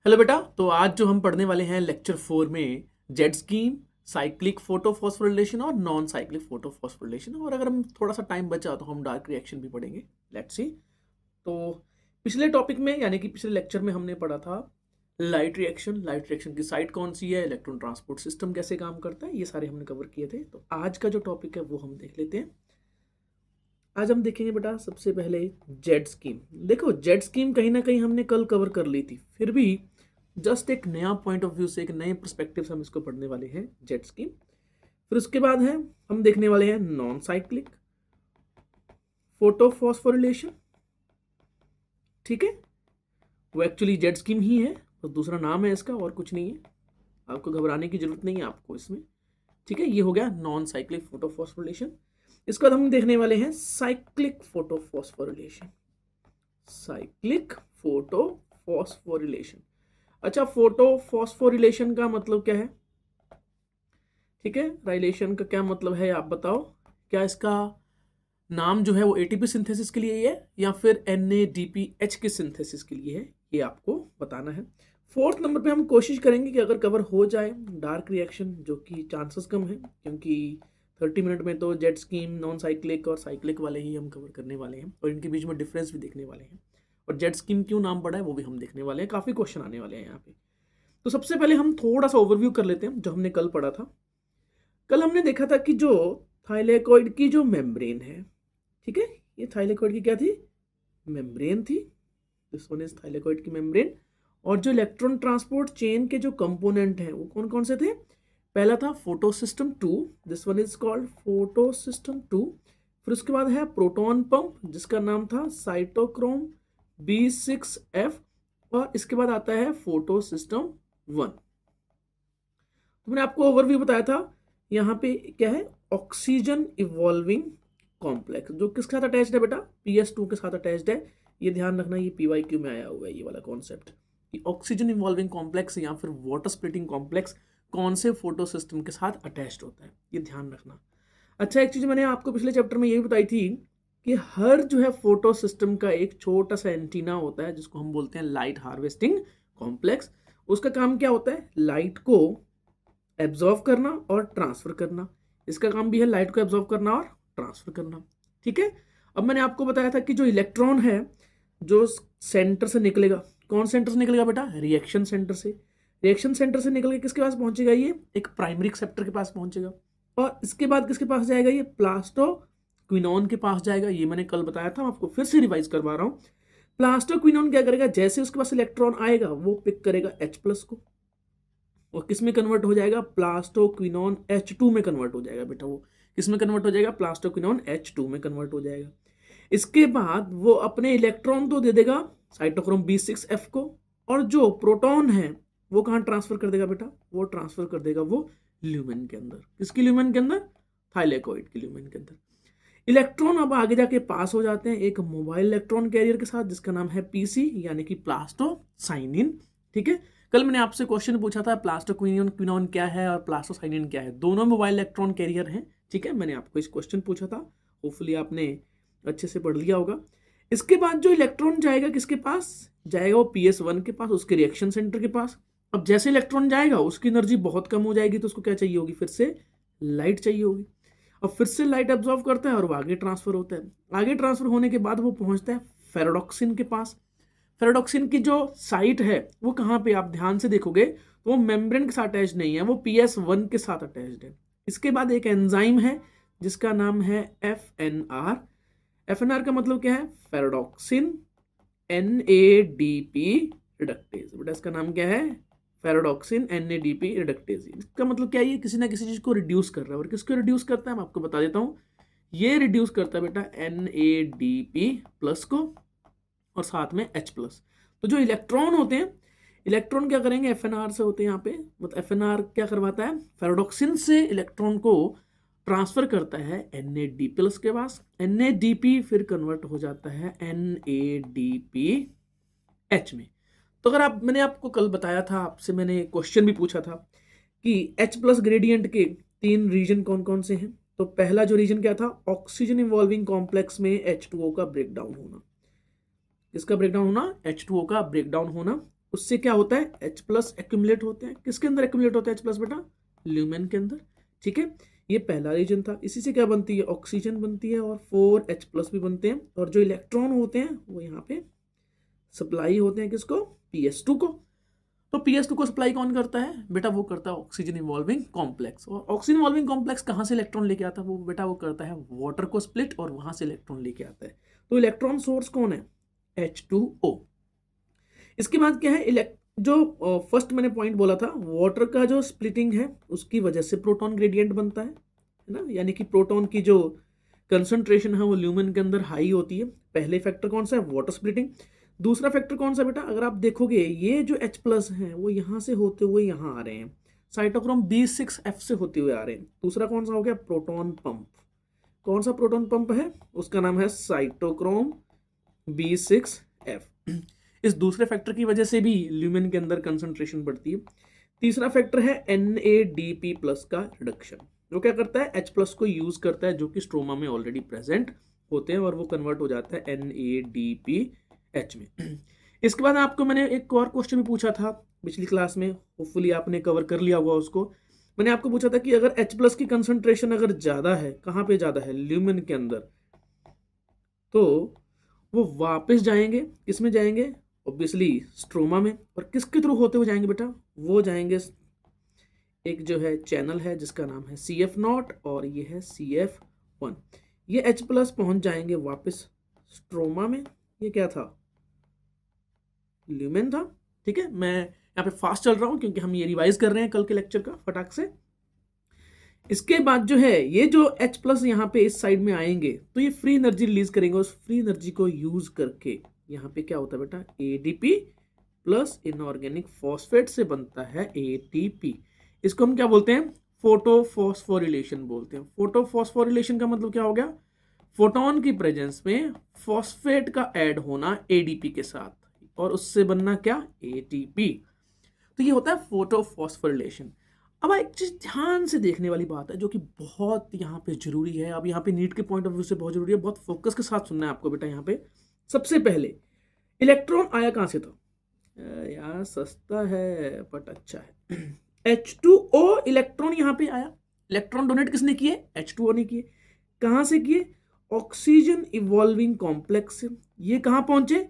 Hello बेटा। तो आज जो हम पढ़ने वाले हैं लेक्चर 4 में जेट स्कीम, साइक्लिक फोटोफॉस्फोरिलेशन और नॉन साइक्लिक फोटोफॉस्फोरिलेशन, और अगर हम थोड़ा सा टाइम बचा तो हम डार्क रिएक्शन भी पढ़ेंगे। Let's see. तो पिछले टॉपिक में यानी कि पिछले लेक्चर में हमने पढ़ा था लाइट रिएक्शन। लाइट रिएक्शन की साइट कौन सी है, इलेक्ट्रॉन ट्रांसपोर्ट सिस्टम कैसे काम करता है, ये सारे हमने कवर किए थे। तो आज का जो टॉपिक है वो हम देख लेते हैं। आज हम देखेंगे बेटा सबसे पहले जेट स्कीम। देखो जेट स्कीम कहीं ना कहीं हमने कल कवर कर ली थी, फिर भी जस्ट एक नया पॉइंट ऑफ व्यू से, एक नए परस्पेक्टिव से हम इसको पढ़ने वाले हैं जेट स्कीम। फिर उसके बाद है हम देखने वाले हैं नॉन साइक्लिक फोटोफॉस्फोरिलेशन। ठीक है, वो एक्चुअली जेट स्कीम ही है, तो दूसरा नाम है इसका और कुछ नहीं है। आपको घबराने की जरूरत नहीं है आपको इसमें। ठीक है, ये हो गया नॉन साइक्लिक फोटोफॉस्फोरिलेशन। इसके बाद हम देखने वाले हैं साइक्लिक फोटोफॉस्फोरिलेशन। Cyclic photophosphorylation. अच्छा, फोटोफॉस्फोरिलेशन का मतलब क्या है? ठीक है, राइलेशन का क्या मतलब है आप बताओ। क्या इसका नाम जो है वो एटीपी सिंथेसिस के लिए है या फिर NADPH के सिंथेसिस के लिए है, ये आपको बताना है। फोर्थ नंबर पे हम कोशिश करेंगे कि अगर कवर हो जाए डार्क रिएक्शन, जो कि चांसेस कम है क्योंकि 30 मिनट में तो जेट स्कीम, नॉन साइक्लिक और साइक्लिक वाले ही हम कवर करने वाले हैं और इनके बीच में डिफरेंस भी देखने वाले हैं, और जेट स्कीम क्यों नाम पड़ा है वो भी हम देखने वाले हैं। काफ़ी क्वेश्चन आने वाले हैं यहाँ पे। तो सबसे पहले हम थोड़ा सा ओवरव्यू कर लेते हैं जो हमने कल पढ़ा था। कल हमने देखा था कि जो थाइलेकोइड की जो मेम्ब्रेन है, ठीक है, ये थाइलेकोइड की क्या थी? मेम्ब्रेन थी। दिस वन इज थाइलेकोइड की मेम्ब्रेन। और जो इलेक्ट्रॉन ट्रांसपोर्ट चेन के जो कंपोनेंट हैं वो कौन कौन से थे? पहला था photosystem 2, this one is called photosystem 2। फिर उसके बाद है प्रोटॉन पंप जिसका नाम था साइटोक्रोम B6F, और इसके बाद आता है फोटोसिस्टम 1। तो मैंने आपको ओवरव्यू बताया था। यहाँ पे क्या है? ऑक्सीजन इवॉल्विंग कॉम्प्लेक्स, जो किसके साथ अटैच्ड है बेटा? PS2 के साथ अटैच्ड है। ये ध्यान रखना, ये PYQ में आया हुआ है ये वाला कॉन्सेप्ट कि ऑक्सीजन इवॉल्विंग कॉम्प्लेक्स या फिर वाटर स्प्लिटिंग कॉम्प्लेक्स कौन से फोटो सिस्टम के साथ अटैच्ड होता है, ये ध्यान रखना। अच्छा, एक चीज मैंने आपको पिछले चैप्टर में ये भी बताई थी कि हर जो है फोटो सिस्टम का एक छोटा सा एंटीना होता है जिसको हम बोलते हैं लाइट हार्वेस्टिंग कॉम्प्लेक्स। उसका काम क्या होता है? लाइट को एब्जॉर्व करना और ट्रांसफर करना। इसका काम भी है लाइट को एब्जॉर्व करना और ट्रांसफर करना। ठीक है, अब मैंने आपको बताया था कि जो इलेक्ट्रॉन है जो सेंटर से निकलेगा, कौन सेंटर से निकलेगा बेटा? रिएक्शन सेंटर से। रिएक्शन सेंटर से निकल के किसके पास पहुंचेगा? ये एक प्राइमरी एक्सेप्टर के पास पहुंचेगा, और इसके बाद किसके पास जाएगा? ये प्लास्टोक्विनोन के पास जाएगा। ये मैंने कल बताया था, आपको फिर से रिवाइज करवा रहा हूं। प्लास्टोक्विनोन क्या करेगा? जैसे उसके पास इलेक्ट्रॉन आएगा वो पिक करेगा H+ को, और किस में कन्वर्ट हो जाएगा? प्लास्टोक्विनोन H2 में कन्वर्ट हो जाएगा बेटा। वो किस में कन्वर्ट हो जाएगा? प्लास्टोक्विनोन H2 में कन्वर्ट हो जाएगा। इसके बाद वो अपने इलेक्ट्रॉन तो दे देगा साइटोक्रोम B6F को, और जो प्रोटॉन है वो कहाँ ट्रांसफर कर देगा बेटा? वो ट्रांसफर कर देगा वो ल्यूमेन के अंदर। किसकी ल्यूमेन के अंदर? थाइलेकोइड की ल्यूमेन के अंदर। इलेक्ट्रॉन अब आगे जाके पास हो जाते हैं एक मोबाइल इलेक्ट्रॉन कैरियर के साथ जिसका नाम है PC यानी कि प्लास्टोसाइनिन। ठीक है, कल मैंने आपसे क्वेश्चन पूछा था प्लास्टोक्विनोन क्या है और प्लास्टोसाइनिन क्या है, दोनों मोबाइल इलेक्ट्रॉन कैरियर हैं। ठीक है, मैंने आपको इस क्वेश्चन पूछा था, होपफुली आपने अच्छे से पढ़ लिया होगा। इसके बाद जो इलेक्ट्रॉन जाएगा किसके पास जाएगा? वो PS1 के पास, उसके रिएक्शन सेंटर के पास। अब जैसे इलेक्ट्रॉन जाएगा उसकी एनर्जी बहुत कम हो जाएगी, तो उसको क्या चाहिए होगी? फिर से लाइट चाहिए होगी। और फिर से लाइट एब्जॉर्व करता है और वो आगे ट्रांसफर होता है। आगे ट्रांसफर होने के बाद वो पहुंचता है फेरोडॉक्सिन के पास। फेरोडॉक्सिन की जो साइट है वो कहाँ पे? आप ध्यान से देखोगे तो वो मेम्ब्रेन के साथ अटैच नहीं है, वो PS1 के साथ अटैच्ड है। इसके बाद एक एंजाइम है जिसका नाम है FNR। FNR का मतलब क्या है? फेरोडॉक्सिन NADP रिडक्टेज। बेटा इसका नाम क्या है? फेरोडॉक्सिन NADP रिडक्टेज। इसका मतलब क्या है? ये किसी ना किसी चीज को रिड्यूस कर रहा है, और किसको रिड्यूस करता है मैं आपको बता देता हूँ। ये रिड्यूस करता है बेटा NADP+ को और साथ में H+। तो जो इलेक्ट्रॉन होते हैं, इलेक्ट्रॉन क्या करेंगे? FNR से होते हैं यहाँ पे। मतलब FNR क्या करवाता है? फेरोडॉक्सिन से इलेक्ट्रॉन को ट्रांसफर करता है NAD+ के पास। NADP फिर कन्वर्ट हो जाता है NADPH में। तो अगर आप, मैंने आपको कल बताया था, आपसे मैंने क्वेश्चन भी पूछा था कि H+ ग्रेडियंट के 3 रीजन कौन कौन से हैं। तो पहला जो रीजन क्या था? ऑक्सीजन इवॉल्विंग कॉम्प्लेक्स में H2O का ब्रेकडाउन होना। इसका ब्रेकडाउन होना? H2O का ब्रेकडाउन होना। उससे क्या होता है, H+ एक्यूमुलेट होते हैं। किसके अंदर एक्यूमुलेट होता है H+ बेटा, ल्यूमेन के अंदर। ठीक है, ये पहला रीजन था। इसी से क्या बनती है, ऑक्सीजन बनती है और 4H+ भी बनते हैं। और जो इलेक्ट्रॉन होते हैं वो यहाँ पे सप्लाई होते हैं किसको, PS2 को। तो PS2 को सप्लाई कौन करता है बेटा, वो करता है ऑक्सीजन इवॉल्विंग कॉम्प्लेक्स। और ऑक्सीजन इवॉल्विंग कॉम्प्लेक्स कहाँ से इलेक्ट्रॉन लेके आता है, वो बेटा वो करता है वाटर को स्प्लिट और वहां से इलेक्ट्रॉन लेके आता है। तो इलेक्ट्रॉन सोर्स कौन है, H2O। इसके बाद क्या है, जो फर्स्ट मैंने पॉइंट बोला था, वाटर का जो स्प्लिटिंग है उसकी वजह से प्रोटॉन ग्रेडियंट बनता है ना, यानी कि प्रोटॉन की जो कंसंट्रेशन है वो ल्यूमेन के अंदर हाई होती है। पहले फैक्टर कौन सा है, वाटर स्प्लिटिंग। दूसरा फैक्टर कौन सा बेटा, अगर आप देखोगे ये जो H+ हैं वो यहाँ से होते हुए यहाँ आ रहे हैं, साइटोक्रोम B6F से होते हुए आ रहे हैं। दूसरा कौन सा हो गया, प्रोटॉन पंप। कौन सा प्रोटॉन पंप है, उसका नाम है साइटोक्रोम B6F। इस दूसरे फैक्टर की वजह से भी ल्यूमेन के अंदर कंसंट्रेशन बढ़ती है। तीसरा फैक्टर है NADP+ का रिडक्शन। वो क्या करता है, H+ को यूज करता है जो कि स्ट्रोमा में ऑलरेडी प्रेजेंट होते हैं और वो कन्वर्ट हो जाता है NADPH में। इसके बाद आपको मैंने एक और क्वेश्चन भी पूछा था पिछली क्लास में, होपफुली आपने कवर कर लिया होगा उसको। मैंने आपको पूछा था कि अगर H+ की कंसंट्रेशन अगर ज्यादा है, कहाँ पे ज्यादा है, ल्यूमेन के अंदर, तो वो वापस जाएंगे, किसमें जाएंगे, ऑब्वियसली स्ट्रोमा में। और किसके थ्रू होते हुए जाएंगे बेटा, वो जाएंगे एक जो है चैनल है जिसका नाम है CF0 और ये है CF1। ये H+ पहुंच जाएंगे वापस स्ट्रोमा में। ये क्या था, ल्यूमेन था। ठीक है, मैं यहाँ पे फास्ट चल रहा हूँ क्योंकि हम ये रिवाइज कर रहे हैं कल के लेक्चर का फटाक से। इसके बाद जो है ये जो H+ यहाँ पे इस साइड में आएंगे तो ये फ्री एनर्जी रिलीज करेंगे। उस फ्री एनर्जी को यूज करके यहाँ पे क्या होता है बेटा, ADP+ इनऑर्गेनिक फॉस्फेट से बनता है ATP। इसको हम क्या बोलते हैं, फोटोफॉस्फोरिलेशन बोलते हैं। फोटोफॉस्फोरिलेशन का मतलब क्या हो गया, फोटोन की प्रेजेंस में फॉस्फेट का ऐड होना ADP के साथ और उससे बनना क्या, ATP। तो ये होता है फोटोफॉस्फोरिलेशन। अब एक चीज ध्यान से देखने वाली बात है जो कि बहुत यहाँ पे जरूरी है, अब यहाँ पे नीट के पॉइंट ऑफ व्यू से बहुत जरूरी है, बहुत फोकस के साथ सुनना है आपको बेटा। यहाँ पे सबसे पहले इलेक्ट्रॉन आया कहाँ से था, यार सस्ता है बट अच्छा है। H2O इलेक्ट्रॉन यहाँ पे आया, इलेक्ट्रॉन डोनेट किसने किए, H2O ने किए। कहाँ से किए, ऑक्सीजन इवॉल्विंग कॉम्प्लेक्स से। ये कहाँ पहुंचे,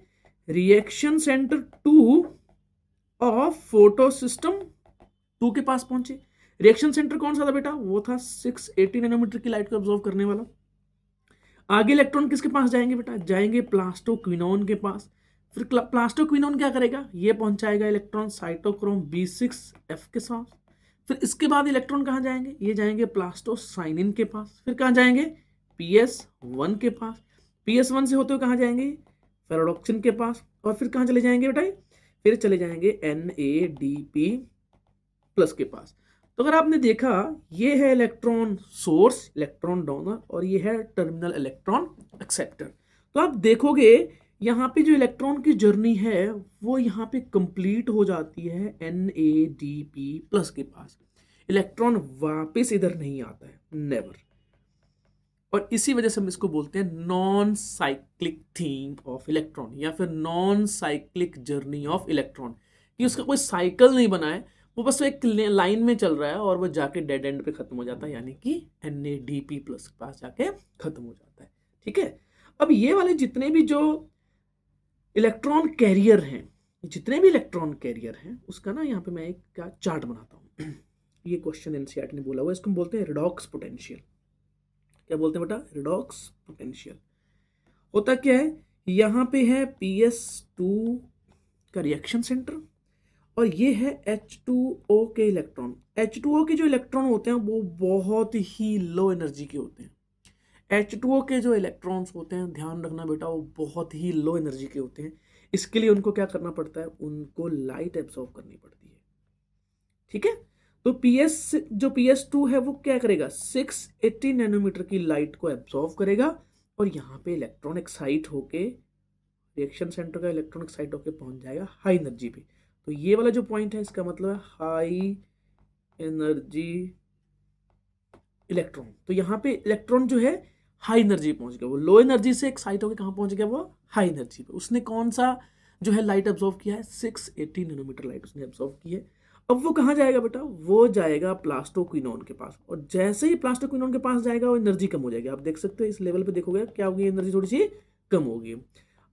reaction centre 2 of photo system 2 के पास पहुंचे। रिएक्शन सेंटर कौन सा था बेटा, वो था 680 नैनोमीटर की लाइट को ऑब्जॉर्व करने वाला। आगे इलेक्ट्रॉन किसके पास जाएंगे बेटा, जाएंगे प्लास्टोक्विनोन के पास। फिर प्लास्टोक्विनोन क्या करेगा, ये पहुंचाएगा इलेक्ट्रॉन साइटोक्रोम B6F के साथ। फिर इसके बाद इलेक्ट्रॉन कहाँ जाएंगे, ये जाएंगे प्लास्टोसाइनिन के पास। फिर कहाँ जाएंगे, PS1 के पास। PS1 से होते हुए कहाँ जाएंगे, फेरोडॉक्सिन के पास। और फिर कहाँ चले जाएंगे बेटा, फिर चले जाएंगे NADP+ के पास। तो अगर आपने देखा, ये है इलेक्ट्रॉन सोर्स, इलेक्ट्रॉन डोनर, और ये है टर्मिनल इलेक्ट्रॉन एक्सेप्टर। तो आप देखोगे यहाँ पे जो इलेक्ट्रॉन की जर्नी है वो यहाँ पे कंप्लीट हो जाती है NADP+ के पास। इलेक्ट्रॉन वापस इधर नहीं आता है, नेवर। और इसी वजह से हम इसको बोलते हैं non cyclic theme of electron या फिर non cyclic journey of electron, कि उसका कोई साइकिल नहीं बना है, वो बस एक लाइन में चल रहा है और वो जाके डेड एंड पे खत्म हो जाता है, यानी कि NADP+ के पास जाके खत्म हो जाता है। ठीक है, अब ये वाले जितने भी जो इलेक्ट्रॉन कैरियर हैं, जितने भी इलेक्ट्रॉन कैरियर हैं उसका ना यहाँ पे मैं एक क्या चार्ट बनाता हूँ। ये क्वेश्चन एनसीईआरटी ने बोला हुआ है, इसको हम बोलते हैं रिडॉक्स पोटेंशियल। क्या बोलते हैं बेटा, रिडॉक्स पोटेंशियल। होता क्या है, यहाँ पे है PS2 का रिएक्शन सेंटर और ये है H2O के इलेक्ट्रॉन। H2O के जो इलेक्ट्रॉन होते हैं वो बहुत ही लो एनर्जी के होते हैं। H2O के जो इलेक्ट्रॉन्स होते हैं, ध्यान रखना बेटा, वो बहुत ही लो एनर्जी के होते हैं। इसके लिए उनको क्या करना पड़ता है, उनको लाइट एब्सॉर्ब करनी पड़ती है। ठीक है, तो जो PS2 है वो क्या करेगा, 680 नैनोमीटर की लाइट को एब्सॉर्ब करेगा और यहाँ पे इलेक्ट्रॉन एक्साइट होके, रिएक्शन सेंटर का इलेक्ट्रॉन एक्साइट होके पहुंच जाएगा हाई एनर्जी पे। तो ये वाला जो पॉइंट है इसका मतलब है हाई एनर्जी इलेक्ट्रॉन। तो यहाँ पे इलेक्ट्रॉन जो है हाई एनर्जी पहुंच गया, वो लो एनर्जी से एक्साइट होकर कहाँ पहुंच गया, वो हाई एनर्जी पे। उसने कौन सा जो है लाइट एब्जॉर्व किया है, 680 नैनोमीटर लाइट उसने एब्जॉर्व की है। अब वो कहाँ जाएगा बेटा, वो जाएगा प्लास्टोक्विनोन के पास, और जैसे ही प्लास्टोक्विनोन के पास जाएगा वो एनर्जी कम हो जाएगी। आप देख सकते हो इस लेवल पे देखोगे क्या होगी, एनर्जी थोड़ी सी कम होगी।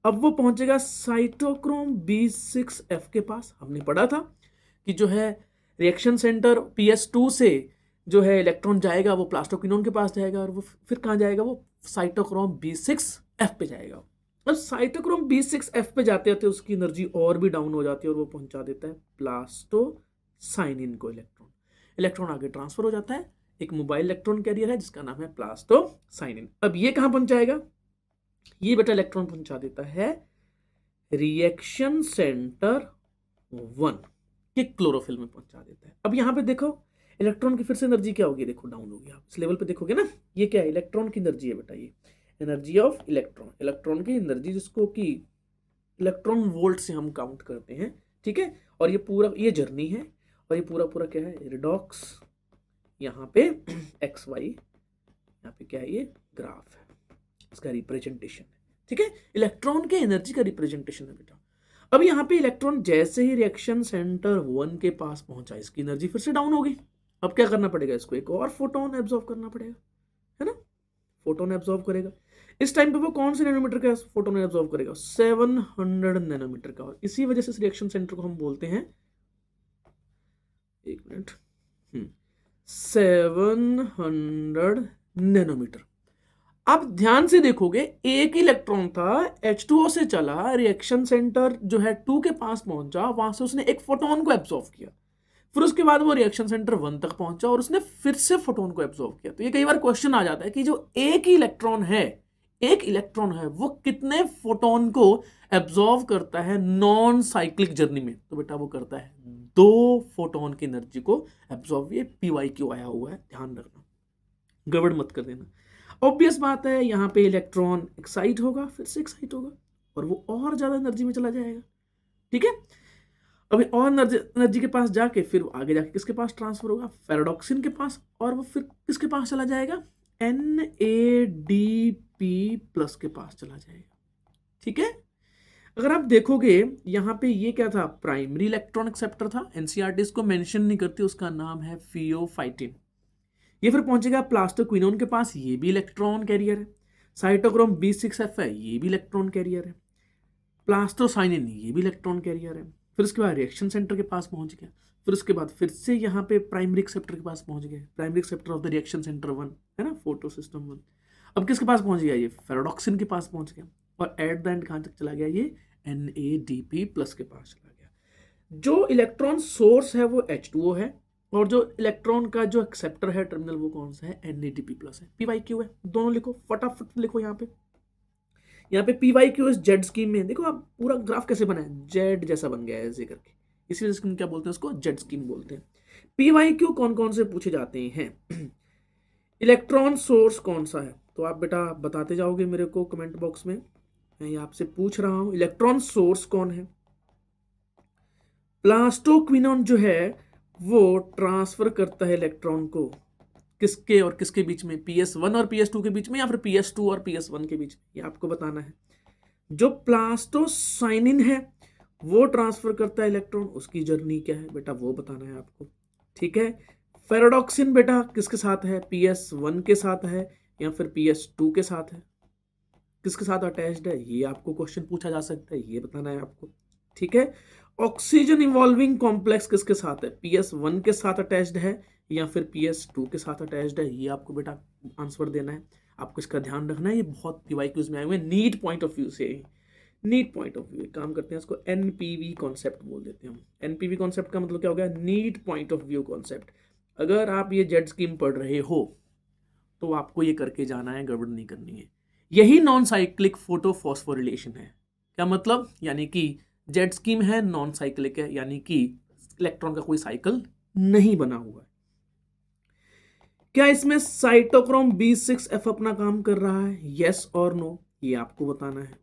अब वो पहुंचेगा साइटोक्रोम B6F के पास। हमने पढ़ा था कि जो है रिएक्शन सेंटर PS2 से जो है इलेक्ट्रॉन जाएगा वो प्लास्टोक्विनोन के पास जाएगा, और वो फिर कहाँ जाएगा, वो साइटोक्रोम B6F पे जाएगा। अब साइटोक्रोम B6F पे जाते जाते उसकी एनर्जी और भी डाउन हो जाती है, और वो पहुंचा देता है प्लास्टोसाइनिन को इलेक्ट्रॉन। इलेक्ट्रॉन आगे ट्रांसफर हो जाता है, एक मोबाइल इलेक्ट्रॉन कैरियर है जिसका नाम है प्लास्टोसाइनिन। अब ये कहाँ पहुंचाएगा, ये बेटा इलेक्ट्रॉन पहुंचा देता है रिएक्शन सेंटर 1 के क्लोरोफिल में पहुंचा देता है। अब यहां पे देखो इलेक्ट्रॉन की फिर से एनर्जी क्या होगी, देखो डाउन होगी। आप इस लेवल पे देखोगे ना, ये क्या है, इलेक्ट्रॉन की एनर्जी है बेटा, ये एनर्जी ऑफ इलेक्ट्रॉन, इलेक्ट्रॉन की एनर्जी जिसको कि इलेक्ट्रॉन वोल्ट से हम काउंट करते हैं, ठीक है। और ये पूरा ये जर्नी है, और ये पूरा पूरा क्या है, रिडॉक्स, यहाँ पे XY, यहाँ पे क्या है, ये ग्राफ है, इसका रिप्रेजेंटेशन है, ठीक है। इलेक्ट्रॉन के एनर्जी का रिप्रेजेंटेशन है बेटा। अब यहाँ पे इलेक्ट्रॉन जैसे ही रिएक्शन सेंटर 1 के पास पहुंचा, इसकी एनर्जी फिर से डाउन हो गई। अब क्या करना पड़ेगा, इसको एक और फोटोन एब्जॉर्ब करना पड़ेगा, है ना, फोटोन एब्जॉर्ब करेगा। इस टाइम पे वो कौन से नैनोमीटर का फोटोन एब्जॉर्ब करेगा, 700 नैनोमीटर का। और इसी वजह से इस रिएक्शन सेंटर को हम बोलते हैं, एक मिनट, 700 नैनोमीटर। अब ध्यान से देखोगे, एक इलेक्ट्रॉन था, H2O से चला, रिएक्शन सेंटर जो है 2 के पास पहुंचा, वहां से उसने एक फोटोन को एब्जॉर्ब किया, फिर उसके बाद वो रिएक्शन सेंटर 1 तक पहुंचा और उसने फिर से फोटोन को एब्जॉर्ब किया। तो ये कई बार क्वेश्चन आ जाता है कि जो एक ही इलेक्ट्रॉन है, एक इलेक्ट्रॉन है, वो कितने फोटोन को एब्जॉर्व करता है नॉन साइक्लिक जर्नी में। तो बेटा वो करता है 2 फोटोन की एनर्जी को एब्जॉर्व। ये PYQ आया हुआ है, ध्यान रखना, गड़बड़ मत कर देना। ऑब्वियस बात है, यहाँ पे इलेक्ट्रॉन एक्साइट होगा, फिर से एक्साइट होगा, और वो और ज्यादा एनर्जी में चला जाएगा, ठीक है। अभी और एनर्जी के पास जाके फिर आगे जाके किसके पास ट्रांसफर होगा, फेराडॉक्सिन के पास, और वो फिर किसके पास चला जाएगा, NADP+ के पास चला जाएगा, ठीक है। अगर आप देखोगे यहाँ पे ये क्या था, प्राइमरी इलेक्ट्रॉन एक्सेप्टर था, NCERT इसको मेंशन नहीं करती, उसका नाम है फियोफाइटिन। ये फिर पहुंचेगा प्लास्टोक्विनोन के पास, ये भी इलेक्ट्रॉन कैरियर है। साइटोक्रोम B6F है, ये भी इलेक्ट्रॉन कैरियर है। प्लास्टोसाइनिन, ये भी इलेक्ट्रॉन कैरियर है। फिर उसके बाद रिएक्शन सेंटर के पास पहुंच गया, फिर उसके बाद फिर से यहाँ पे प्राइमरी एक्सेप्टर के पास पहुंच गया, primary acceptor of the reaction centre 1, है ना, फोटो सिस्टम 1। अब किसके पास पहुंच गया, ये फेराडॉक्सिन के पास पहुंच गया, और एट द एंड कहाँ तक चला गया, ये NADP+ के पास चला गया। जो इलेक्ट्रॉन सोर्स है वो H2O है, और जो इलेक्ट्रॉन का जो एक्सेप्टर है टर्मिनल वो कौन सा है, NADP+ है। PYQ है, दोनों लिखो, फटाफट लिखो। यहाँ पे PYQ इस जेड स्कीम में देखो आप पूरा ग्राफ कैसे बना है, जेड जैसा बन गया है ऐसे करके, इसीलिए स्कीम क्या बोलते हैं, उसको जेड स्कीम बोलते हैं। PYQ कौन कौन से पूछे जाते हैं, इलेक्ट्रॉन सोर्स कौन सा है, तो आप बेटा बताते जाओगे मेरे को कमेंट बॉक्स में, मैं आपसे पूछ रहा हूं इलेक्ट्रॉन सोर्स कौन है। प्लास्टोक्विनोन जो है वो ट्रांसफर करता है इलेक्ट्रॉन को किसके और किसके बीच में, PS1 और PS2 के बीच में, या फिर PS2 और PS1 के बीच में, ये आपको बताना है। जो प्लास्टोसाइनिन है वो ट्रांसफर करता है इलेक्ट्रॉन, उसकी जर्नी क्या है बेटा वो बताना है आपको, ठीक है। फेराडॉक्सिन बेटा किसके साथ है, PS1 के साथ है या फिर PS2 के साथ है, किसके साथ अटैच्ड है, ये आपको क्वेश्चन पूछा जा सकता है, ये बताना है आपको, ठीक है। ऑक्सीजन इवॉल्विंग कॉम्प्लेक्स किसके साथ है, PS1 के साथ अटैच्ड है या फिर PS2 के साथ अटैच्ड है, ये आपको बेटा आंसर देना है, आपको इसका ध्यान रखना है। ये बहुत PYQs में आए हुए हैं, नीट पॉइंट ऑफ व्यू से, नीट पॉइंट ऑफ व्यू काम करते हैं, इसको NPV कॉन्सेप्ट बोल देते हैं हम। NPV कॉन्सेप्ट का मतलब क्या हो गया, NEET point of view concept. अगर आप ये जेड स्कीम पढ़ रहे हो तो आपको ये करके जाना है, गड़बड़ नहीं करनी है। यही नॉन साइक्लिक फोटोफॉस्फोरिलेशन है। क्या मतलब, यानी कि जेड स्कीम है, नॉन साइक्लिक है, यानी कि इलेक्ट्रॉन का कोई साइकिल नहीं बना हुआ है। क्या इसमें साइटोक्रोम B6F अपना काम कर रहा है, यस और नो, ये आपको बताना है।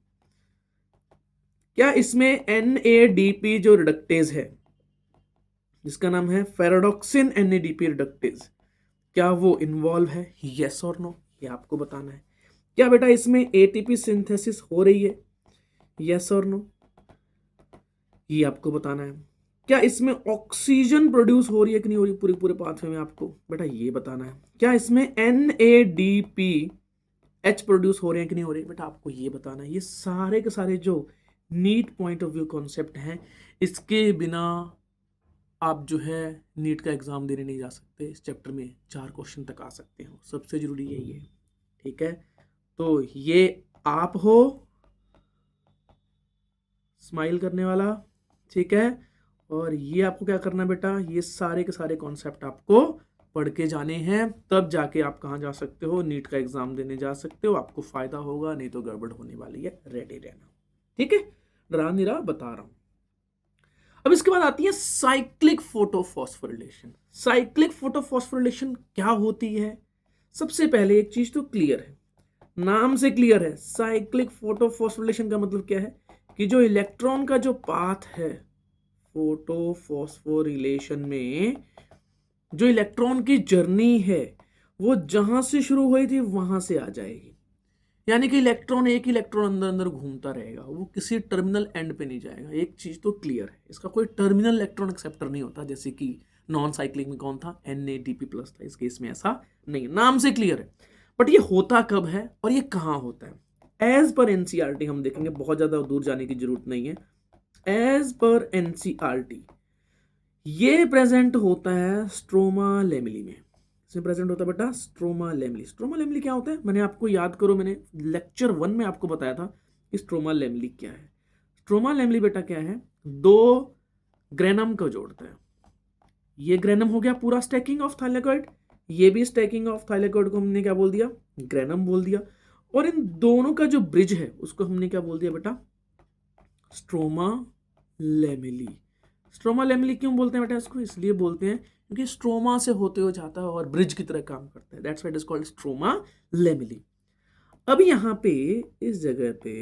क्या इसमें NADP जो रिडक्टेज है जिसका नाम है फेराडॉक्सिन NADP रिडक्टेज, क्या वो इन्वॉल्व है, यस और नो, ये आपको बताना है। क्या बेटा इसमें ATP सिंथेसिस हो रही है, यस और नो। ये आपको बताना है। क्या इसमें ऑक्सीजन प्रोड्यूस हो रही है कि नहीं हो रही पूरे पूरे पाथवे में, आपको बेटा ये बताना है। क्या इसमें NADPH प्रोड्यूस हो रहे हैं कि नहीं हो रहे, बेटा आपको ये बताना है। ये सारे के सारे जो NEET point of view concept हैं, इसके बिना आप जो है नीट का एग्जाम देने नहीं जा सकते। इस चैप्टर में 4 क्वेश्चन तक आ सकते हो, सबसे जरूरी यही है। ठीक है, तो ये आप हो स्माइल करने वाला, ठीक है, और ये आपको क्या करना है बेटा, ये सारे के सारे कॉन्सेप्ट आपको पढ़ के जाने हैं, तब जाके आप कहाँ जा सकते हो, नीट का एग्जाम देने जा सकते हो। आपको फायदा होगा, नहीं तो गड़बड़ होने वाली है, रेडी रहना। ठीक है, डरा नहीं रहा, बता रहा हूं। अब इसके बाद आती है साइक्लिक फोटोफॉस्फोरिलेशन। साइक्लिक फोटोफॉस्फोरिलेशन क्या होती है? सबसे पहले एक चीज तो क्लियर है, नाम से क्लियर है। साइक्लिक फोटोफॉस्फोरिलेशन का मतलब क्या है कि जो इलेक्ट्रॉन का जो पाथ है फोटोफॉस्फोरिलेशन में, जो इलेक्ट्रॉन की जर्नी है वो जहां से शुरू हुई थी वहां से आ जाएगी। यानी कि इलेक्ट्रॉन, एक इलेक्ट्रॉन अंदर अंदर घूमता रहेगा, वो किसी टर्मिनल एंड पे नहीं जाएगा। एक चीज तो क्लियर है, इसका कोई टर्मिनल इलेक्ट्रॉन एक्सेप्टर नहीं होता, जैसे कि नॉन साइक्लिक में कौन था, NADP+ था। इस केस में ऐसा नहीं, नाम से क्लियर है। बट ये होता कब है और ये कहाँ होता है? एज पर NCERT हम देखेंगे, बहुत ज्यादा दूर जाने की जरूरत नहीं है। एज पर NCERT ये प्रेजेंट होता है स्ट्रोमा लेमिली में। इसमें प्रेजेंट होता है बेटा स्ट्रोमा लेमिली। स्ट्रोमा लेमिली क्या होता है, मैंने आपको याद करो, मैंने लेक्चर 1 में आपको बताया था कि स्ट्रोमा लेमिली क्या है। स्ट्रोमा लेमिली बेटा क्या है, 2 ग्रेनम को जोड़ता है। ये ग्रेनम हो गया पूरा स्टैकिंग ऑफ थाइलेकॉइड, ये भी स्टैकिंग ऑफ थाइलेकॉइड को हमने क्या बोल दिया, ग्रेनम बोल दिया। और इन दोनों का जो ब्रिज है उसको हमने क्या बोल दिया बेटा, स्ट्रोमा लेमिली। स्ट्रोमा लेमिली क्यों बोलते हैं बेटा इसको, इसलिए बोलते हैं क्योंकि स्ट्रोमा से होते हुए जाता है और ब्रिज की तरह काम करता है। That's why it is called stroma lamellae. अब यहां पे इस जगह पे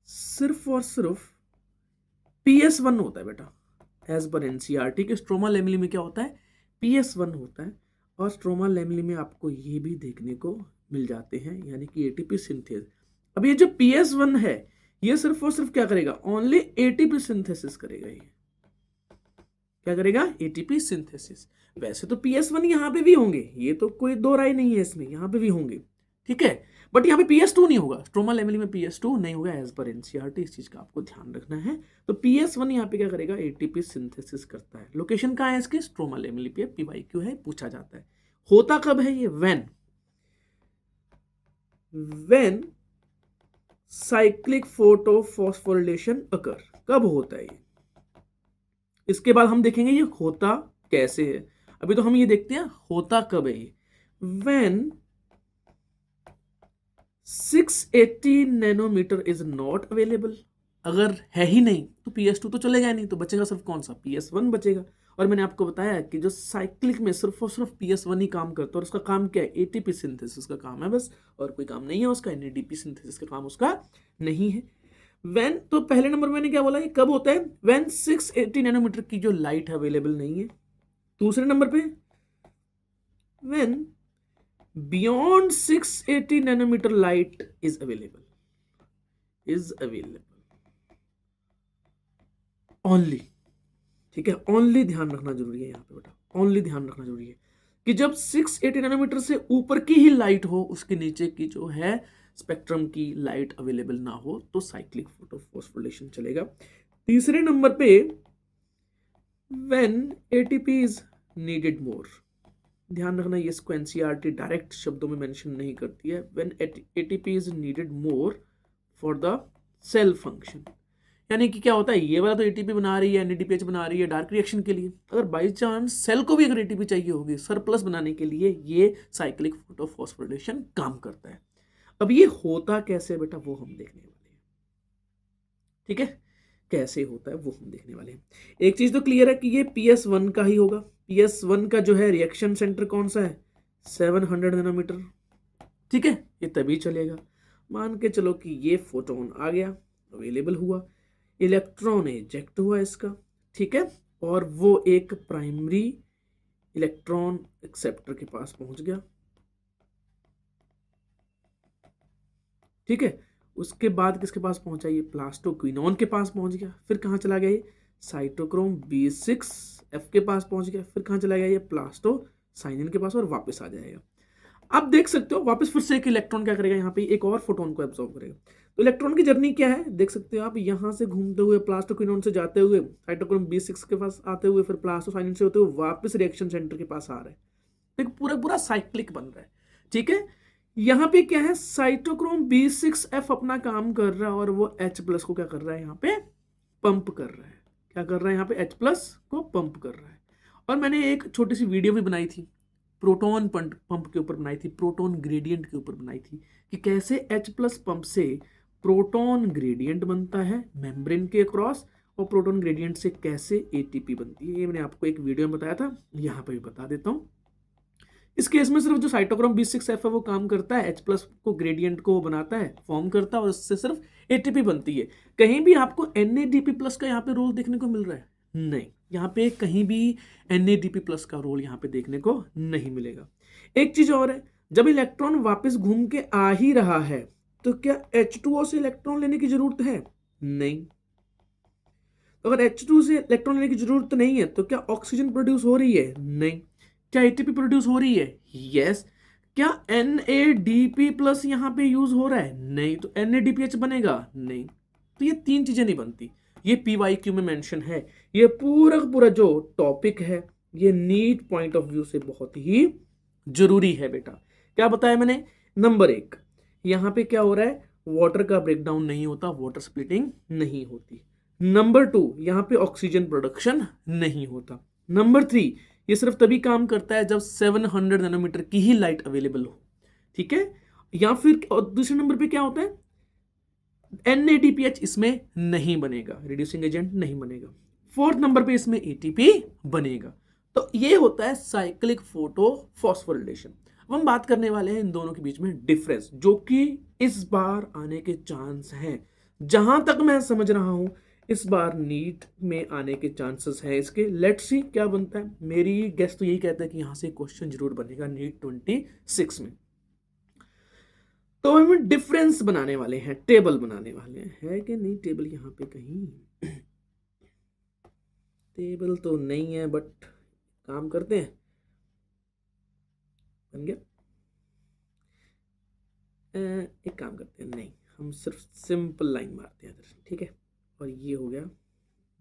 सिर्फ और सिर्फ PS1 होता है बेटा। एज पर NCERT के स्ट्रोमा लेमिली में क्या होता है, PS1 होता है। और स्ट्रोमा लेमिली में आपको ये भी देखने को मिल जाते हैं, यानी कि ATP सिंथेस। अब ये जो PS1 है ये सिर्फ और सिर्फ क्या करेगा, ओनली ATP सिंथेसिस करेगा। ये क्या करेगा, ATP सिंथेसिस। वैसे तो PS1 यहाँ पे भी होंगे, ये तो कोई दो राय नहीं है इसमें, यहाँ पे भी होंगे, ठीक है, बट यहाँ पे PS2 नहीं होगा। स्ट्रोमा लेमिली में PS2 नहीं होगा एज पर NCERT, इस चीज का आपको ध्यान रखना है। तो PS1 यहाँ पे क्या करेगा, ATP सिंथेसिस करता है। लोकेशन कहाँ है इसकी, स्ट्रोमा लेमिली पे। PYQ है, पूछा जाता है। होता कब है ये, व्हेन साइक्लिक फोटोफॉस्फोरिलेशन अकर, कब होता है ये। इसके बाद हम देखेंगे ये होता कैसे है। अभी तो हम ये देखते हैं होता कब है ये। When 680 nanometre is not available, अगर है ही नहीं तो PS2 तो चलेगा नहीं, तो बचेगा सिर्फ कौन सा, PS1 बचेगा। और मैंने आपको बताया कि जो साइक्लिक में सिर्फ और सिर्फ PS1 ही काम करता है, और उसका काम क्या है, ATP सिंथेसिस का काम है बस, और कोई काम नहीं है उसका। NADP सिंथेसिस का काम उसका नहीं है। व्हेन, तो पहले नंबर मैंने क्या बोला, ये कब होता है, व्हेन 680 नैनोमीटर की जो लाइट है अवेलेबल नहीं है। दूसरे नंबर पे when beyond 680 nanometre light is available, only. ठीक है, ओनली ध्यान रखना जरूरी है यहाँ पे बेटा, ओनली ध्यान रखना जरूरी है कि जब 680 नैनोमीटर से ऊपर की ही लाइट हो, उसके नीचे की जो है स्पेक्ट्रम की लाइट अवेलेबल ना हो, तो साइक्लिक फोटोफॉस्फोरिलेशन चलेगा। तीसरे नंबर पे व्हेन ATP इज नीडेड मोर, ध्यान रखना ये इसको NCERT डायरेक्ट शब्दों में मेंशन नहीं करती है। When ATP is needed more for the cell function, यानी कि क्या होता है, ये वाला तो ATP बना रही है, NADPH बना रही है डार्क रिएक्शन के लिए, अगर बाई चांस सेल को भी अगर ATP चाहिए होगी सरप्लस बनाने के लिए, ये साइक्लिक फोटोफॉस्फोरिलेशन काम करता है। अब ये होता कैसे बेटा, वो हम देखने वाले हैं। ठीक है, कैसे होता है वो हम देखने वाले हैं। एक चीज तो क्लियर है कि ये PS1 का ही होगा। PS1 का जो है रिएक्शन सेंटर कौन सा है, 700 नैनोमीटर। ठीक है, ये तभी चलेगा। मान के चलो कि ये फोटोन आ गया, अवेलेबल हुआ, इलेक्ट्रॉन इजेक्ट हुआ इसका, ठीक है, और वो एक प्राइमरी इलेक्ट्रॉन एक्सेप्टर के पास पहुंच गया। ठीक है, उसके बाद किसके पास पहुंचा, ये प्लास्टोक्विनोन के पास पहुंच गया। फिर कहाँ चला गया ये, साइटोक्रोम B6F के पास पहुंच गया। फिर कहाँ चला गया ये, प्लास्टोसाइनिन के पास, और वापस आ जाएगा। आप देख सकते हो वापस फिर से एक इलेक्ट्रॉन क्या करेगा, यहाँ पे एक और फोटोन को एब्जॉर्ब करेगा। तो इलेक्ट्रॉन की जर्नी क्या है, देख सकते हो आप, यहाँ से घूमते हुए प्लास्टोक्विनोन से जाते हुए साइटोक्रोम B6 के पास आते हुए फिर प्लास्टोसाइनिन से होते हुए वापस रिएक्शन सेंटर के पास आ रहा है। तो एक पूरा पूरा साइक्लिक बन रहा है। ठीक है, यहाँ पे क्या है, साइटोक्रोम B6F अपना काम कर रहा है और वो H+ को क्या कर रहा है, यहाँ पे पंप कर रहा है। क्या कर रहा है, यहाँ पे H+ को पंप कर रहा है। और मैंने एक छोटी सी वीडियो भी बनाई थी, प्रोटॉन पंप के ऊपर बनाई थी, प्रोटॉन ग्रेडियंट के ऊपर बनाई थी, कि कैसे H+ पंप से प्रोटॉन ग्रेडियंट बनता है मेम्ब्रेन के अक्रॉस, और प्रोटॉन ग्रेडियंट से कैसे ATP बनती है। ये मैंने आपको एक वीडियो में बताया था, यहाँ पे भी बता देता हूँ। इस केस में सिर्फ जो साइटोक्रोम B6F है वो काम करता है, H+ को ग्रेडियंट को बनाता है, फॉर्म करता है, और उससे सिर्फ ATP बनती है। कहीं भी आपको NADP+ का यहाँ पे रोल देखने को मिल रहा है? नहीं, यहाँ पे कहीं भी NADP+ का रोल यहाँ पे देखने को नहीं मिलेगा। एक चीज और है, जब इलेक्ट्रॉन वापस घूम के आ ही रहा है तो क्या H2O से इलेक्ट्रॉन लेने की जरूरत है? नहीं। अगर H2 से इलेक्ट्रॉन लेने की जरूरत नहीं है तो क्या ऑक्सीजन प्रोड्यूस हो रही है? नहीं। क्या ATP प्रोड्यूस हो रही है? यस। क्या NADP+ यहाँ पे यूज हो रहा है? नहीं। तो NADPH बनेगा? नहीं। तो ये तीन चीजें नहीं बनती। ये PYQ में मेंशन है। ये पूरा जो टॉपिक है ये नीट पॉइंट ऑफ व्यू से बहुत ही जरूरी है बेटा। क्या बताया मैंने? नंबर 1, यहाँ पे क्या हो रहा है, वाटर का ब्रेकडाउन नहीं होता, वाटर स्प्लिटिंग नहीं होती। नंबर 2, यहाँ पे ऑक्सीजन प्रोडक्शन नहीं होता। नंबर 3, ये सिर्फ तभी काम करता है जब 700 नैनोमीटर की ही लाइट अवेलेबल हो। ठीक है, या फिर दूसरे नंबर पे क्या होता है, NADPH इसमें नहीं बनेगा, रिड्यूसिंग एजेंट नहीं बनेगा। फोर्थ नंबर पे इसमें ATP बनेगा। तो ये होता है साइक्लिक फोटो फॉस्फोरिलेशन। अब हम बात करने वाले हैं इन दोनों के बीच में डिफरेंस, जो कि इस बार आने के चांस हैं। जहां तक मैं समझ रहा हूं इस बार नीट में आने के चांसेस हैं इसके। लेट्स सी क्या बनता है। मेरी गेस तो यही कहता है कि यहां से क्वेश्चन जरूर बनेगा नीट 26 में। तो हम डिफरेंस बनाने वाले हैं, टेबल बनाने वाले हैं। है कि नहीं टेबल यहाँ पे कहीं? टेबल तो नहीं है, बट काम करते हैं। बन गया? एक काम करते हैं, नहीं, हम सिर्फ सिंपल लाइन मारते हैं इधर। ठीक है, और ये हो गया,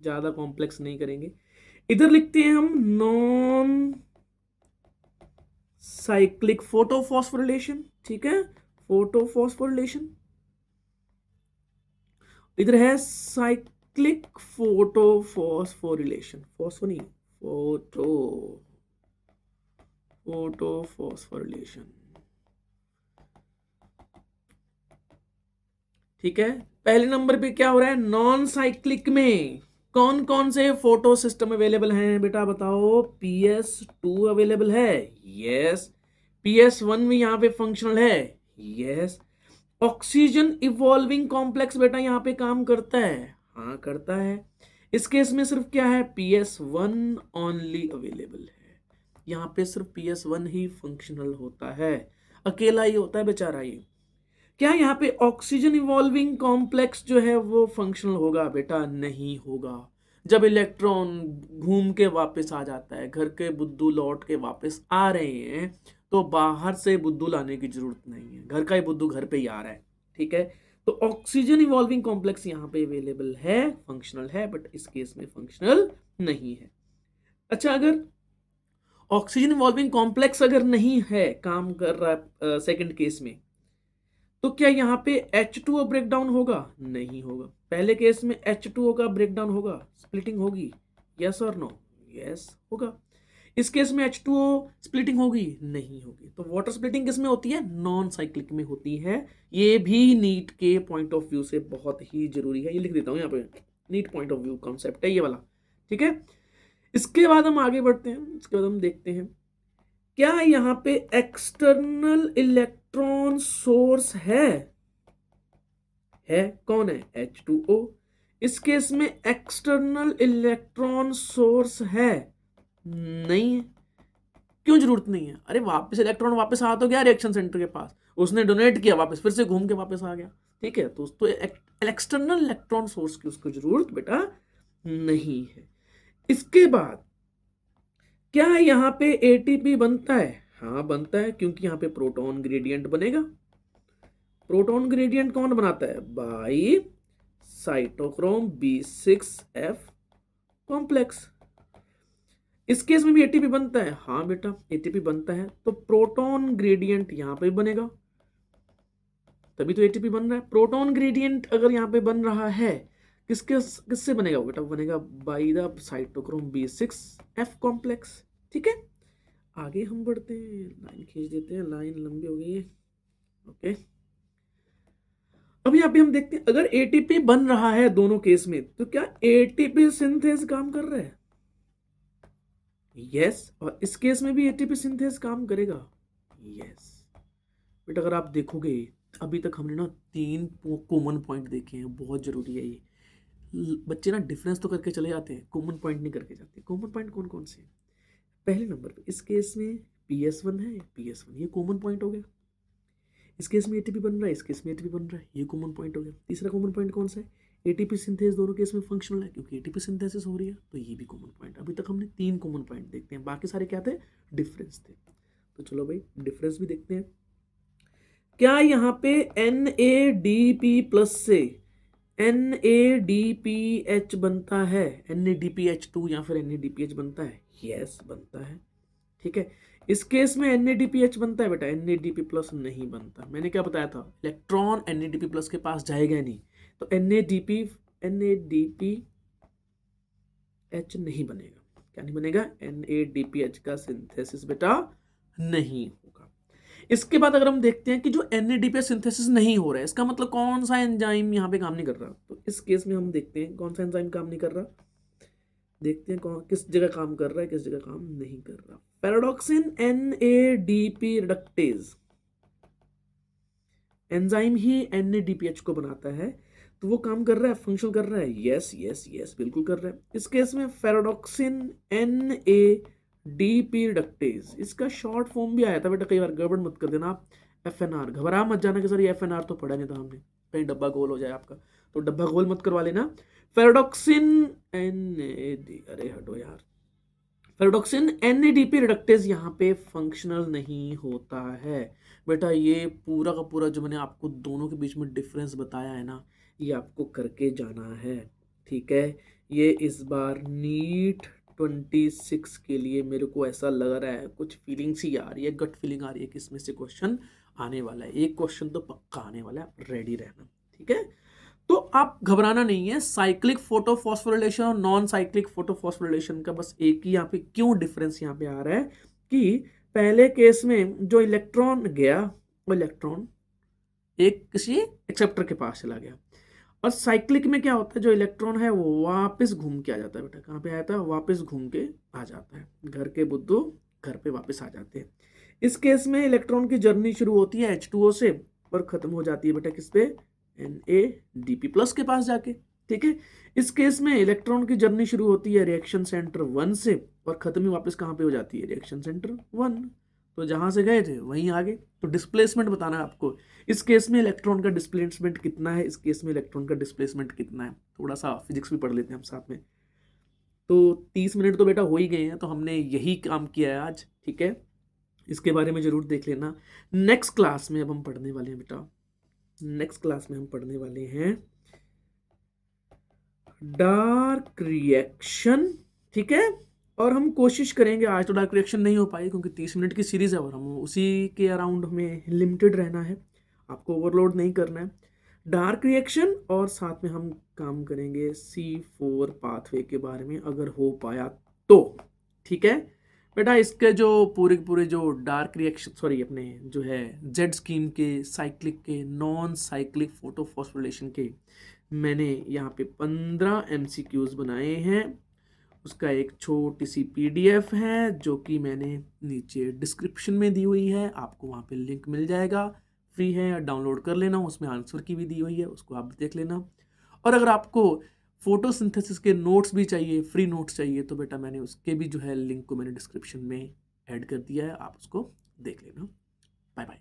ज्यादा कॉम्प्लेक्स नहीं करेंगे। इधर लिखते हैं हम नॉन साइक्लिक फोटोफॉस्फोरिलेशन। ठीक है, फोटोफॉस्फोरिलेशन। इधर है साइक्लिक फोटोफॉस्फोरिलेशन, फॉस्फो नहीं, फोटोफॉस्फोरिलेशन। ठीक है, पहले नंबर पे क्या हो रहा है, नॉन साइक्लिक में कौन कौन से फोटो सिस्टम अवेलेबल हैं बेटा बताओ? PS2 अवेलेबल है, यस। PS1 भी यहाँ पे फंक्शनल है, यस। ऑक्सीजन इवॉल्विंग कॉम्प्लेक्स बेटा यहाँ पे काम करता है, हाँ करता है। इस केस में सिर्फ क्या है, PS1 ओनली अवेलेबल है। यहाँ पे सिर्फ PS1 ही फंक्शनल होता है, अकेला ही होता है बेचारा ये। क्या यहाँ पे ऑक्सीजन इवॉल्विंग कॉम्प्लेक्स जो है वो फंक्शनल होगा बेटा? नहीं होगा। जब इलेक्ट्रॉन घूम के वापस आ जाता है, घर के बुद्धू लौट के वापस आ रहे हैं, तो बाहर से बुद्धू लाने की जरूरत नहीं है, घर का ही बुद्धू घर पे ही आ रहा है। ठीक है, तो ऑक्सीजन इवॉल्विंग कॉम्प्लेक्स यहाँ पे अवेलेबल है, फंक्शनल है, बट इस केस में फंक्शनल नहीं है। अच्छा, अगर ऑक्सीजन इवॉल्विंग कॉम्प्लेक्स अगर नहीं है, काम कर रहा है सेकंड केस में, तो क्या यहाँ पे H2O ब्रेकडाउन होगा? नहीं होगा। पहले केस में H2O का ब्रेकडाउन होगा, स्प्लिटिंग होगी, यस और नो? यस होगा। इस केस में H2O स्प्लिटिंग होगी? नहीं होगी। तो वाटर स्प्लिटिंग किस में होती है? नॉन साइक्लिक में होती है। ये भी नीट के पॉइंट ऑफ व्यू से बहुत ही जरूरी है, ये लिख देता हूं यहाँ पे, NEET point of view concept है ये वाला। ठीक है, इसके बाद हम आगे बढ़ते हैं। इसके बाद हम देखते हैं क्या यहाँ पे एक्सटर्नल इलेक्ट्रॉन सोर्स है? कौन है? H2O। इस केस में एक्सटर्नल इलेक्ट्रॉन सोर्स है? नहीं है। क्यों जरूरत नहीं है? अरे वापस इलेक्ट्रॉन वापस आ तो गया रिएक्शन सेंटर के पास, उसने डोनेट किया, वापस फिर से घूम के वापस आ गया, ठीक है। तो एक्सटर्नल इलेक्ट्रॉन सोर्स की उसको जरूरत बेटा नहीं है। इसके बाद क्या यहाँ पे एटीपी बनता है? हाँ बनता है, क्योंकि यहाँ पे प्रोटॉन ग्रेडियंट बनेगा। प्रोटॉन ग्रेडियंट कौन बनाता है? By cytochrome B6F complex. इस केस में भी एटीपी बनता है। हाँ बेटा एटीपी बनता है, तो प्रोटॉन ग्रेडियंट यहां पे बनेगा, तभी तो एटीपी बन रहा है। प्रोटॉन ग्रेडियंट अगर यहां पे बन रहा है, किससे बनेगा बेटा? बनेगा by the cytochrome B6F complex, ठीक है। आगे हम बढ़ते हैं, लाइन खींच देते हैं, लाइन लंबी हो गई है, ओके। अब यहाँ पे हम देखते हैं, अगर एटीपी बन रहा है दोनों केस में, तो क्या एटीपी सिंथेस काम कर रहा है? यस। और इस केस में भी एटीपी सिंथेस काम करेगा। यस बेटा, अगर आप देखोगे अभी तक हमने ना 3 कॉमन पॉइंट देखे हैं, बहुत जरूरी है ये। बच्चे ना डिफरेंस तो करके चले जाते हैं, कॉमन पॉइंट नहीं करके जाते। कॉमन पॉइंट कौन कौन से हैं? पहले नंबर पे इस केस में PS1 है, PS1 ये कॉमन पॉइंट हो गया। इस केस में एटीपी बन रहा है, इस केस में एटीपी बन रहा है, ये कॉमन पॉइंट हो गया। तीसरा कॉमन पॉइंट कौन सा है? एटीपी सिंथेस दोनों केस में फंक्शनल है, क्योंकि एटीपी सिंथेसिस हो रही है, तो ये भी कॉमन पॉइंट। अभी तक हमने 3 कॉमन पॉइंट देखते हैं, बाकी सारे क्या थे? डिफरेंस थे। तो चलो भाई डिफरेंस भी देखते हैं। क्या यहाँ पे NADP+ से NADPH बनता है? NADPH2 या फिर NADPH बनता है? यस बनता है, ठीक है। इस केस में NADPH बनता है बेटा, NADP+ नहीं बनता। मैंने क्या बताया था? इलेक्ट्रॉन NADP+ के पास जाएगा नहीं, तो NADPH नहीं बनेगा। क्या नहीं बनेगा? NADPH का सिंथेसिस बेटा नहीं होगा। इसके बाद अगर हम देखते हैं कि जो NADPH सिंथेसिस नहीं हो रहा है, इसका मतलब कौन सा एंजाइम यहाँ पे काम नहीं कर रहा। तो इस केस में हम देखते हैं कौन सा एंजाइम काम नहीं कर रहा, देखते हैं कौन किस जगह काम कर रहा है, किस जगह काम नहीं कर रहा। पैराडॉक्सिन NADP रिडक्टेज एंजाइम ही NADPH को बनाता है, तो वो काम कर रहा है, फंक्शन कर रहा है। यस यस यस बिल्कुल कर रहा है। इस केस में पैराडॉक्सिन NADP रिडक्टेज, इसका शॉर्ट फॉर्म भी आया था बेटा, कई बार गड़बड़ मत कर देना आप। FNR, घबरा मत जाना कि सर ये FNR तो पढ़ा नहीं था हमने, कहीं डब्बा गोल हो जाए आपका, तो डब्बा गोल मत करवा लेना। पैराडॉक्सिन अरे हटो यार, पैराडॉक्सिन NADP रिडक्टेज यहाँ पे फंक्शनल नहीं होता है बेटा। ये पूरा का पूरा जो मैंने आपको दोनों के बीच में डिफरेंस बताया है ना, ये आपको करके जाना है, ठीक है। ये इस बार नीट 26 के लिए मेरे को ऐसा लग रहा है, कुछ फीलिंग्स ही आ रही है, गट फीलिंग आ रही है कि इसमें से क्वेश्चन आने वाला है। एक क्वेश्चन तो पक्का आने वाला है, रेडी रहना, ठीक है। तो आप घबराना नहीं है, साइक्लिक फोटोफॉस्फोरिलेशन और नॉन साइक्लिक फोटोफॉस्फोरिलेशन का बस एक ही यहाँ पे क्यों डिफरेंस यहाँ पे आ रहा है कि पहले केस में जो इलेक्ट्रॉन गया, वो इलेक्ट्रॉन एक किसी एक्सेप्टर के पास चला गया, और साइक्लिक में क्या होता है, जो इलेक्ट्रॉन है वो वापस घूम के आ जाता है बेटा। कहाँ पे आया था? वापस घूम के आ जाता है, घर के बुद्धू घर पे वापस आ जाते हैं। इस केस में इलेक्ट्रॉन की जर्नी शुरू होती है H2O से और खत्म हो जाती है बेटा किस पे? NADP+ के पास जाके, ठीक है। इस केस में इलेक्ट्रॉन की जर्नी शुरू होती है रिएक्शन सेंटर 1 से और खत्म ही वापस कहाँ पे हो जाती है? Reaction centre 1। तो जहां से गए थे वहीं आगे। तो डिस्प्लेसमेंट बताना है आपको, इस केस में इलेक्ट्रॉन का डिस्प्लेसमेंट कितना है, इस केस में इलेक्ट्रॉन का डिस्प्लेसमेंट कितना है। थोड़ा सा फिजिक्स भी पढ़ लेते हैं हम साथ में। तो 30 मिनट तो बेटा हो ही गए हैं, तो हमने यही काम किया है आज, ठीक है। इसके बारे में जरूर देख लेना। नेक्स्ट क्लास में अब हम पढ़ने वाले हैं बेटा, नेक्स्ट क्लास में हम पढ़ने वाले हैं डार्क रिएक्शन, ठीक है। और हम कोशिश करेंगे, आज तो डार्क रिएक्शन नहीं हो पाई क्योंकि 30 मिनट की सीरीज है और हम उसी के अराउंड हमें लिमिटेड रहना है, आपको ओवरलोड नहीं करना है। डार्क रिएक्शन और साथ में हम काम करेंगे C4 पाथवे के बारे में अगर हो पाया तो, ठीक है बेटा। इसके जो पूरे जो डार्क रिएक्शन सॉरी अपने जो है जेड स्कीम के, साइक्लिक के, नॉन साइक्लिक फोटोफॉस्फोरिलेशन के, मैंने यहाँ पे 15 MCQs बनाए हैं। उसका एक छोटी सी PDF है जो कि मैंने नीचे डिस्क्रिप्शन में दी हुई है, आपको वहाँ पे लिंक मिल जाएगा, फ्री है, डाउनलोड कर लेना। उसमें आंसर की भी दी हुई है, उसको आप देख लेना। और अगर आपको फोटोसिंथेसिस के नोट्स भी चाहिए, फ्री नोट्स चाहिए, तो बेटा मैंने उसके भी जो है लिंक को मैंने डिस्क्रिप्शन में ऐड कर दिया है, आप उसको देख लेना। Bye bye.